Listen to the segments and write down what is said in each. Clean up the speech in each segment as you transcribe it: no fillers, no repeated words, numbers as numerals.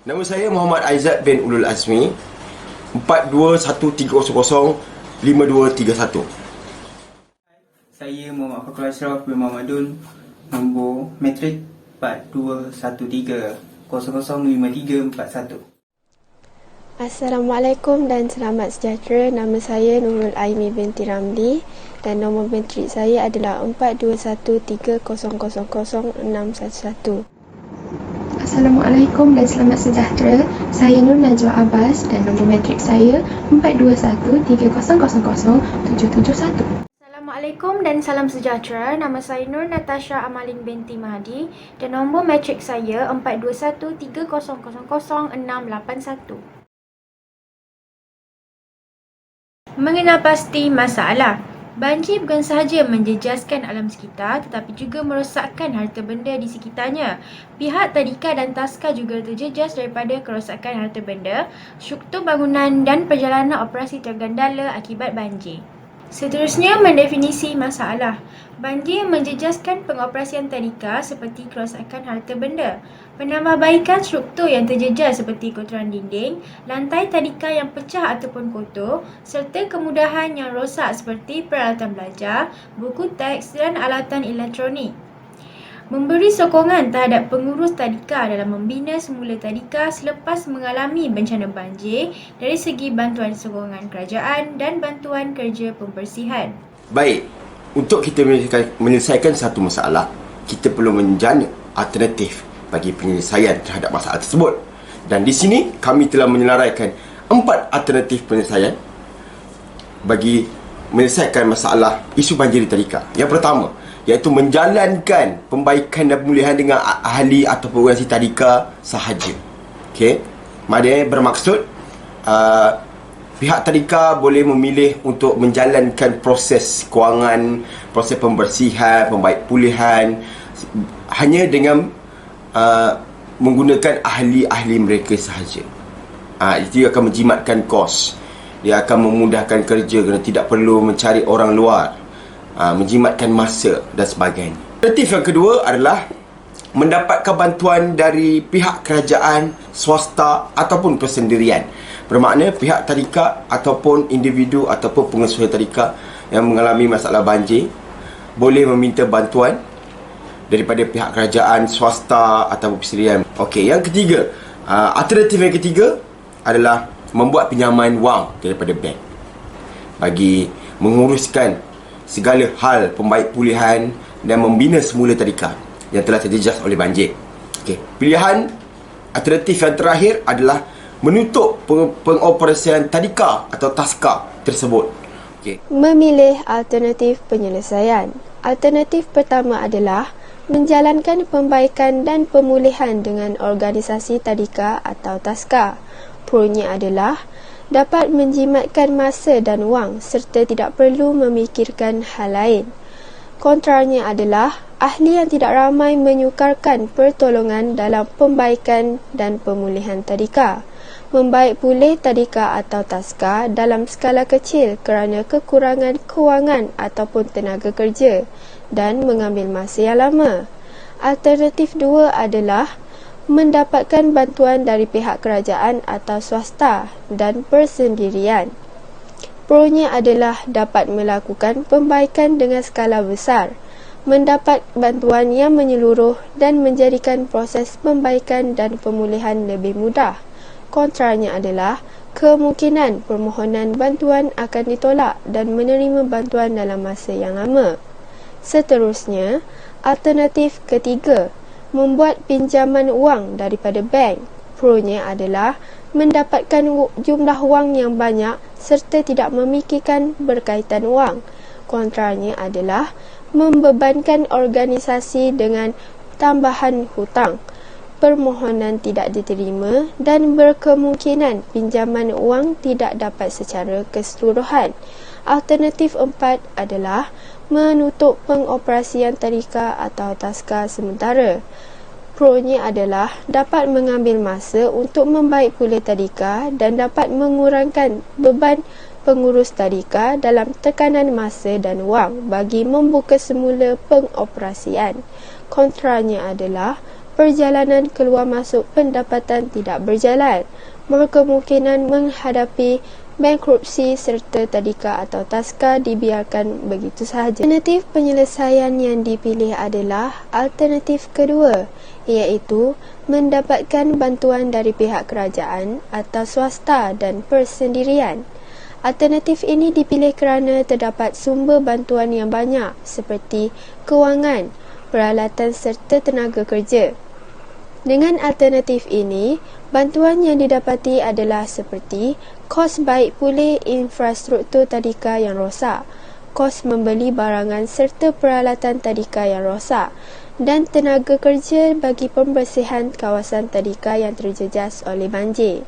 Nama saya Muhammad Aizat bin Ulul Azmi, 4213005231. Saya Muhammad Fakhur Ashraf bin Muhammadun, nombor matrik 4213005341. Assalamualaikum dan selamat sejahtera. Nama saya Nurul Aimi binti Ramli dan nombor matrik saya adalah 4213000611. Assalamualaikum dan selamat sejahtera. Saya Nur Najwa Abbas dan nombor matrik saya 4213000771. Assalamualaikum dan salam sejahtera. Nama saya Nur Natasha Amalin binti Mahdi dan nombor matrik saya 4213000681. Mengenal pasti masalah. Banjir bukan sahaja menjejaskan alam sekitar tetapi juga merosakkan harta benda di sekitarnya. Pihak tadika dan taska juga terjejas daripada kerosakan harta benda, struktur bangunan dan perjalanan operasi tergandala akibat banjir. Seterusnya, mendefinisi masalah. Banjir menjejaskan pengoperasian tadika seperti kerosakan harta benda, penambahbaikan struktur yang terjejas seperti kotoran dinding, lantai tadika yang pecah ataupun kotor, serta kemudahan yang rosak seperti peralatan belajar, buku teks dan alatan elektronik. Memberi sokongan terhadap pengurus tadika dalam membina semula tadika selepas mengalami bencana banjir dari segi bantuan sokongan kerajaan dan bantuan kerja pembersihan. Baik, untuk kita menyelesaikan satu masalah, kita perlu menjana alternatif bagi penyelesaian terhadap masalah tersebut. Dan di sini kami telah menyelaraikan 4 alternatif penyelesaian bagi menyelesaikan masalah isu banjir di tadika. Yang pertama, iaitu menjalankan pembaikan dan pemulihan dengan ahli ataupun organisasi tadika sahaja. Okey, maknanya bermaksud pihak tadika boleh memilih untuk menjalankan proses kewangan, proses pembersihan, pembaik pulihan hanya dengan menggunakan ahli-ahli mereka sahaja. Itu akan menjimatkan kos. Dia akan memudahkan kerja kerana tidak perlu mencari orang luar, menjimatkan masa dan sebagainya. Alternatif yang kedua adalah mendapatkan bantuan dari pihak kerajaan, swasta ataupun persendirian. Bermakna pihak tadika ataupun individu ataupun pengesuaian tadika yang mengalami masalah banjir boleh meminta bantuan daripada pihak kerajaan, swasta ataupun persendirian. Okey, yang ketiga, alternatif yang ketiga adalah membuat pinjaman wang daripada bank bagi menguruskan segala hal pembaik pulihan dan membina semula tadika yang telah terjejas oleh banjir. Okey, pilihan alternatif yang terakhir adalah menutup pengoperasian tadika atau taska tersebut. Okey. Memilih alternatif penyelesaian. Alternatif pertama adalah menjalankan pembaikan dan pemulihan dengan organisasi tadika atau taska. Pro-nya adalah dapat menjimatkan masa dan wang serta tidak perlu memikirkan hal lain. Kontranya adalah ahli yang tidak ramai menyukarkan pertolongan dalam pembaikan dan pemulihan tadika. Membaik pulih tadika atau taska dalam skala kecil kerana kekurangan kewangan ataupun tenaga kerja dan mengambil masa yang lama. Alternatif 2 adalah mendapatkan bantuan dari pihak kerajaan atau swasta dan persendirian. Pro-nya adalah dapat melakukan pembaikan dengan skala besar, mendapat bantuan yang menyeluruh dan menjadikan proses pembaikan dan pemulihan lebih mudah. Kontranya adalah kemungkinan permohonan bantuan akan ditolak dan menerima bantuan dalam masa yang lama. Seterusnya, alternatif ketiga, membuat pinjaman wang daripada bank. Pro-nya adalah mendapatkan jumlah wang yang banyak serta tidak memikirkan berkaitan wang. Kontranya adalah membebankan organisasi dengan tambahan hutang. Permohonan tidak diterima dan berkemungkinan pinjaman wang tidak dapat secara keseluruhan. Alternatif 4 adalah menutup pengoperasian tadika atau taska sementara. Pro-nya adalah dapat mengambil masa untuk membaik pulih tadika dan dapat mengurangkan beban pengurus tadika dalam tekanan masa dan wang bagi membuka semula pengoperasian. Kontranya adalah perjalanan keluar masuk pendapatan tidak berjalan, berkemungkinan menghadapi bankrupsi serta tadika atau taska dibiarkan begitu sahaja. Alternatif penyelesaian yang dipilih adalah alternatif kedua, iaitu mendapatkan bantuan dari pihak kerajaan atau swasta dan persendirian. Alternatif ini dipilih kerana terdapat sumber bantuan yang banyak seperti kewangan, peralatan serta tenaga kerja. Dengan alternatif ini, bantuan yang didapati adalah seperti kos baik pulih infrastruktur tadika yang rosak, kos membeli barangan serta peralatan tadika yang rosak, dan tenaga kerja bagi pembersihan kawasan tadika yang terjejas oleh banjir.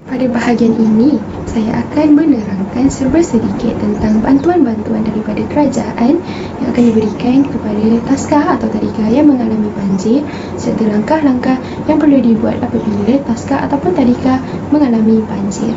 Pada bahagian ini, saya akan menerangkan serba sedikit tentang bantuan-bantuan daripada kerajaan yang akan diberikan kepada taska atau tadika yang mengalami banjir serta langkah-langkah yang perlu dibuat apabila taska ataupun tadika mengalami banjir.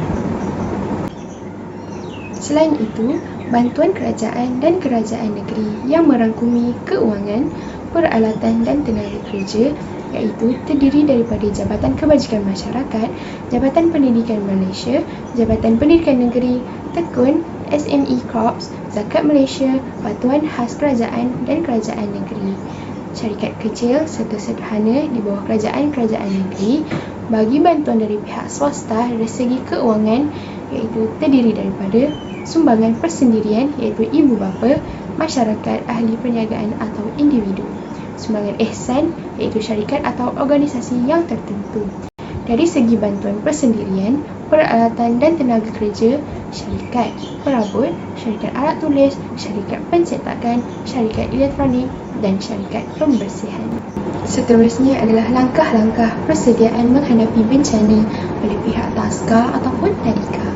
Selain itu, bantuan kerajaan dan kerajaan negeri yang merangkumi keuangan, peralatan dan tenaga kerja iaitu terdiri daripada Jabatan Kebajikan Masyarakat, Jabatan Pendidikan Malaysia, Jabatan Pendidikan Negeri, Tekun, SME Corps, Zakat Malaysia, Bantuan Khas Kerajaan dan Kerajaan Negeri, syarikat kecil serta sederhana di bawah kerajaan-kerajaan negeri. Bagi bantuan dari pihak swasta dari segi keuangan iaitu terdiri daripada sumbangan persendirian iaitu ibu bapa, masyarakat, ahli perniagaan atau individu. Sumbangan ihsan iaitu syarikat atau organisasi yang tertentu. Dari segi bantuan persendirian, peralatan dan tenaga kerja, syarikat perabot, syarikat alat tulis, syarikat pencetakan, syarikat elektronik dan syarikat pembersihan. Seterusnya adalah langkah-langkah persediaan menghadapi bencana oleh pihak taska ataupun tadika.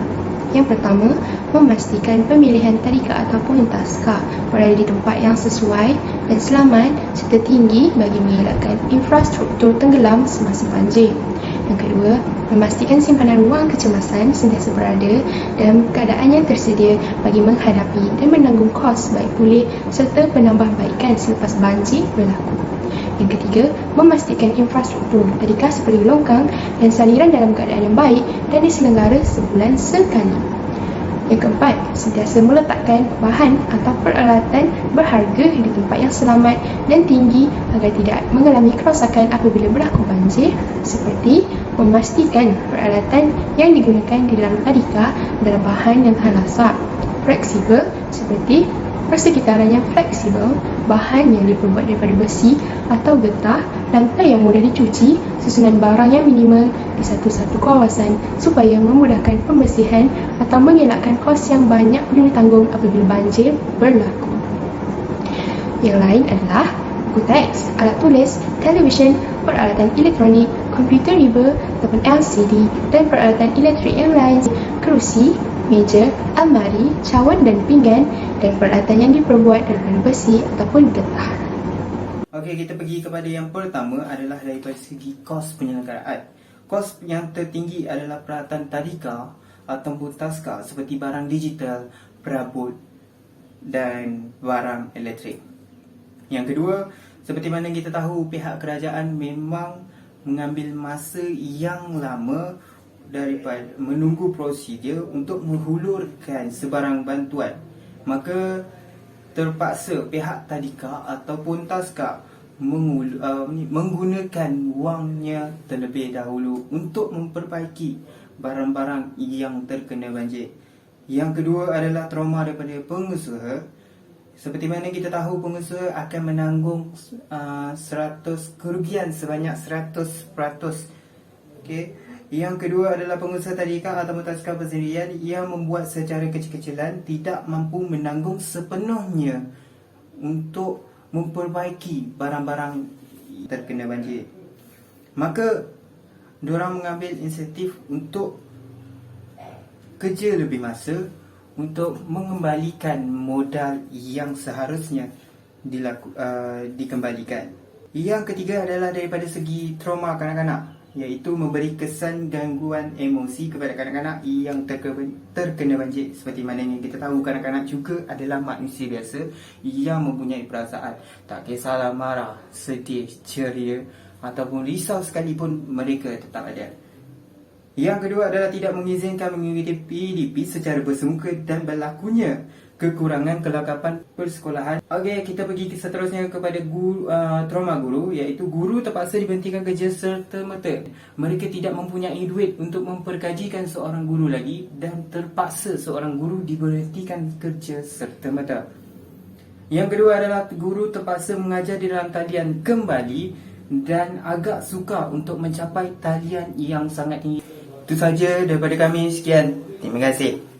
Yang pertama, memastikan pemilihan tadika ataupun taska berada di tempat yang sesuai dan selamat serta tinggi bagi mengelakkan infrastruktur tenggelam semasa banjir. Yang kedua, memastikan simpanan wang kecemasan sentiasa berada dalam keadaan yang tersedia bagi menghadapi dan menanggung kos baik pulih serta penambahbaikan selepas banjir berlaku. Yang ketiga, memastikan infrastruktur tadika seperti longkang dan saliran dalam keadaan yang baik dan diselenggara sebulan sekali. Yang keempat, sentiasa meletakkan bahan atau peralatan berharga di tempat yang selamat dan tinggi agar tidak mengalami kerosakan apabila berlaku banjir, seperti memastikan peralatan yang digunakan di dalam tadika adalah bahan yang tahan lasak, fleksibel seperti persekitaran yang fleksibel, bahan yang diperbuat daripada besi atau getah, lantai yang mudah dicuci, susunan barang yang minimal di satu-satu kawasan supaya memudahkan pembersihan atau mengelakkan kos yang banyak perlu ditanggung apabila banjir berlaku. Yang lain adalah buku teks, alat tulis, televisyen, peralatan elektronik, komputer riba ataupun LCD dan peralatan elektrik yang lain, kerusi, meja, almari, cawan dan pinggan dan peralatan yang diperbuat daripada besi ataupun getah. Okey, kita pergi kepada yang pertama adalah daripada segi kos penyelenggaraan. Kos yang tertinggi adalah peralatan tadika ataupun taska seperti barang digital, perabot dan barang elektrik. Yang kedua, seperti mana kita tahu, pihak kerajaan memang mengambil masa yang lama daripada menunggu prosedur untuk menghulurkan sebarang bantuan. Maka terpaksa pihak tadika ataupun taska menggunakan wangnya terlebih dahulu untuk memperbaiki barang-barang yang terkena banjir. Yang kedua adalah trauma daripada pengusaha. Seperti mana kita tahu, pengusaha akan menanggung kerugian sebanyak 100%. Okey. Yang kedua adalah pengusaha tadika atau taska persendirian yang membuat secara kecil-kecilan tidak mampu menanggung sepenuhnya untuk memperbaiki barang-barang terkena banjir. Maka diorang mengambil inisiatif untuk kerja lebih masa untuk mengembalikan modal yang seharusnya dikembalikan. Yang ketiga adalah daripada segi trauma kanak-kanak. iaitu memberi kesan gangguan emosi kepada kanak-kanak yang terkena banjir. Seperti mana yang kita tahu, kanak-kanak juga adalah manusia biasa yang mempunyai perasaan. Tak kisahlah marah, sedih, ceria ataupun risau sekalipun, mereka tetap ada. Yang kedua adalah tidak mengizinkan mengikuti PDP secara bersemuka dan berlakunya kekurangan kelengkapan persekolahan. Okey, kita pergi seterusnya kepada trauma guru, iaitu guru terpaksa diberhentikan kerja serta-merta. Mereka tidak mempunyai duit untuk mempergajikan seorang guru lagi dan terpaksa seorang guru diberhentikan kerja serta-merta. Yang kedua adalah guru terpaksa mengajar di dalam talian kembali dan agak sukar untuk mencapai talian yang sangat tinggi. Itu saja daripada kami. Sekian. Terima kasih.